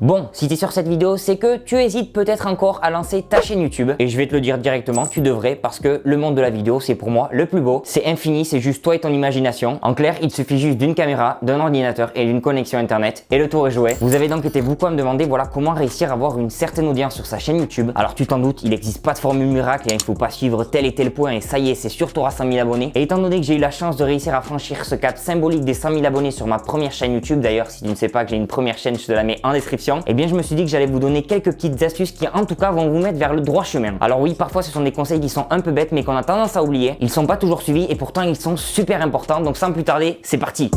Bon, si t'es sur cette vidéo, c'est que tu hésites peut-être encore à lancer ta chaîne YouTube. Et je vais te le dire directement, tu devrais, parce que le monde de la vidéo, c'est pour moi le plus beau. C'est infini, c'est juste toi et ton imagination. En clair, il te suffit juste d'une caméra, d'un ordinateur et d'une connexion internet. Et le tour est joué. Vous avez donc été beaucoup à me demander, voilà, comment réussir à avoir une certaine audience sur sa chaîne YouTube. Alors tu t'en doutes, il n'existe pas de formule miracle, il ne faut pas suivre tel et tel point et ça y est, c'est sûr, t'auras 100 000 abonnés. Et étant donné que j'ai eu la chance de réussir à franchir ce cap symbolique des 100 000 abonnés sur ma première chaîne YouTube, d'ailleurs, si tu ne sais pas que j'ai une première chaîne, je te la mets en description, et bien je me suis dit que j'allais vous donner quelques petites astuces qui en tout cas vont vous mettre vers le droit chemin. Alors oui, parfois ce sont des conseils qui sont un peu bêtes mais qu'on a tendance à oublier. Ils sont pas toujours suivis et pourtant ils sont super importants. Donc sans plus tarder, c'est parti.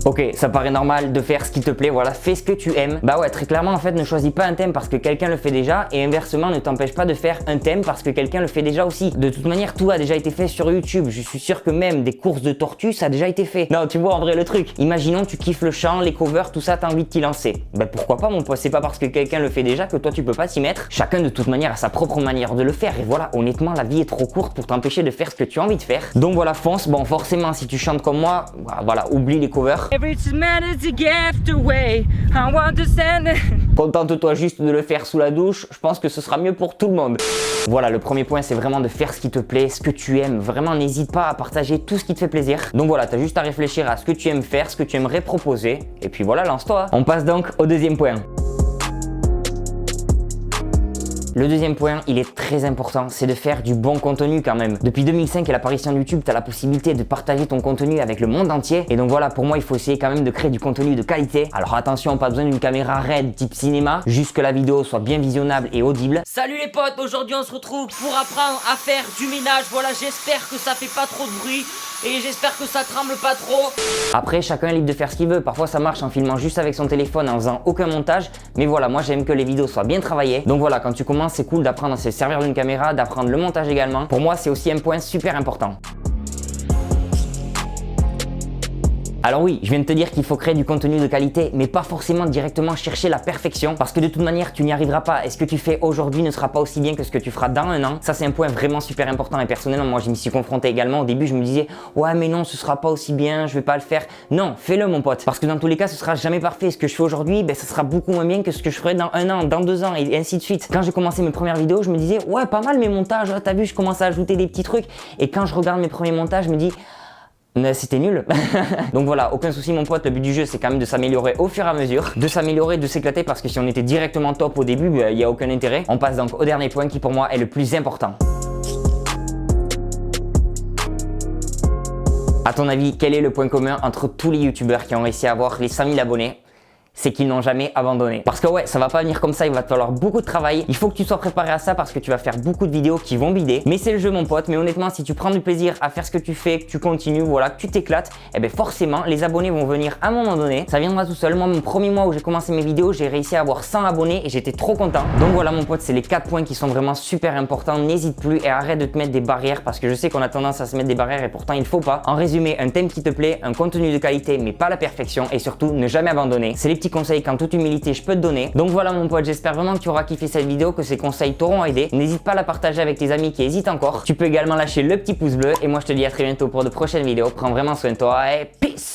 Ok, ça paraît normal de faire ce qui te plaît, voilà, fais ce que tu aimes. Bah ouais, très clairement en fait, ne choisis pas un thème parce que quelqu'un le fait déjà et inversement ne t'empêche pas de faire un thème parce que quelqu'un le fait déjà aussi. De toute manière, tout a déjà été fait sur YouTube. Je suis sûr que même des courses de tortues, ça a déjà été fait. Non, tu vois en vrai le truc. Imaginons tu kiffes le chant, les covers, tout ça, t'as envie de t'y lancer. Bah pourquoi pas mon pote, c'est pas parce que quelqu'un le fait déjà que toi tu peux pas t'y mettre. Chacun de toute manière a sa propre manière de le faire et voilà, honnêtement la vie est trop courte pour t'empêcher de faire ce que tu as envie de faire. Donc voilà, fonce. Bon forcément si tu chantes comme moi, voilà, oublie les covers. Contente-toi juste de le faire sous la douche, je pense que ce sera mieux pour tout le monde. Voilà, le premier point c'est vraiment de faire ce qui te plaît, ce que tu aimes. Vraiment n'hésite pas à partager tout ce qui te fait plaisir. Donc voilà, t'as juste à réfléchir à ce que tu aimes faire, ce que tu aimerais proposer. Et puis voilà, lance-toi. On passe donc au deuxième point. Le deuxième point, il est très important, c'est de faire du bon contenu quand même. Depuis 2005 et l'apparition de YouTube, tu as la possibilité de partager ton contenu avec le monde entier. Et donc voilà, pour moi, il faut essayer quand même de créer du contenu de qualité. Alors attention, pas besoin d'une caméra RED type cinéma, juste que la vidéo soit bien visionnable et audible. Salut les potes, aujourd'hui on se retrouve pour apprendre à faire du ménage. Voilà, j'espère que ça fait pas trop de bruit et j'espère que ça tremble pas trop. Après, chacun est libre de faire ce qu'il veut. Parfois, ça marche en filmant juste avec son téléphone, en faisant aucun montage. Mais voilà, moi j'aime que les vidéos soient bien travaillées. Donc voilà, quand tu commences, c'est cool d'apprendre à se servir d'une caméra, d'apprendre le montage également. Pour moi, c'est aussi un point super important. Alors oui, je viens de te dire qu'il faut créer du contenu de qualité, mais pas forcément directement chercher la perfection, parce que de toute manière, tu n'y arriveras pas. Et ce que tu fais aujourd'hui ne sera pas aussi bien que ce que tu feras dans un an. Ça, c'est un point vraiment super important. Et personnellement, moi, je m'y suis confronté également. Au début, je me disais, ouais, mais non, ce sera pas aussi bien, je vais pas le faire. Non, fais-le, mon pote. Parce que dans tous les cas, ce sera jamais parfait. Ce que je fais aujourd'hui, ben, ça sera beaucoup moins bien que ce que je ferai dans un an, dans 2 ans, et ainsi de suite. Quand j'ai commencé mes premières vidéos, je me disais, ouais, pas mal mes montages. Oh, t'as vu, je commence à ajouter des petits trucs. Et quand je regarde mes premiers montages, je me dis, c'était nul. Donc voilà, aucun souci mon pote, le but du jeu c'est quand même de s'améliorer au fur et à mesure, de s'améliorer, de s'éclater parce que si on était directement top au début, il n'y a aucun intérêt. On passe donc au dernier point qui pour moi est le plus important. À ton avis, quel est le point commun entre tous les youtubeurs qui ont réussi à avoir les 100 000 abonnés ? C'est qu'ils n'ont jamais abandonné. Parce que ouais, ça va pas venir comme ça, il va te falloir beaucoup de travail. Il faut que tu sois préparé à ça parce que tu vas faire beaucoup de vidéos qui vont bider. Mais c'est le jeu mon pote, mais honnêtement, si tu prends du plaisir à faire ce que tu fais, que tu continues, voilà, que tu t'éclates, et bien forcément, les abonnés vont venir à un moment donné. Ça viendra tout seul. Moi, mon premier mois où j'ai commencé mes vidéos, j'ai réussi à avoir 100 abonnés et j'étais trop content. Donc voilà mon pote, c'est les 4 points qui sont vraiment super importants. N'hésite plus et arrête de te mettre des barrières parce que je sais qu'on a tendance à se mettre des barrières et pourtant il faut pas. En résumé, un thème qui te plaît, un contenu de qualité mais pas la perfection et surtout ne jamais abandonner. C'est les petits conseils qu'en toute humilité je peux te donner. Donc voilà mon pote, j'espère vraiment que tu auras kiffé cette vidéo, que ces conseils t'auront aidé. N'hésite pas à la partager avec tes amis qui hésitent encore. Tu peux également lâcher le petit pouce bleu et moi je te dis à très bientôt pour de prochaines vidéos. Prends vraiment soin de toi et peace.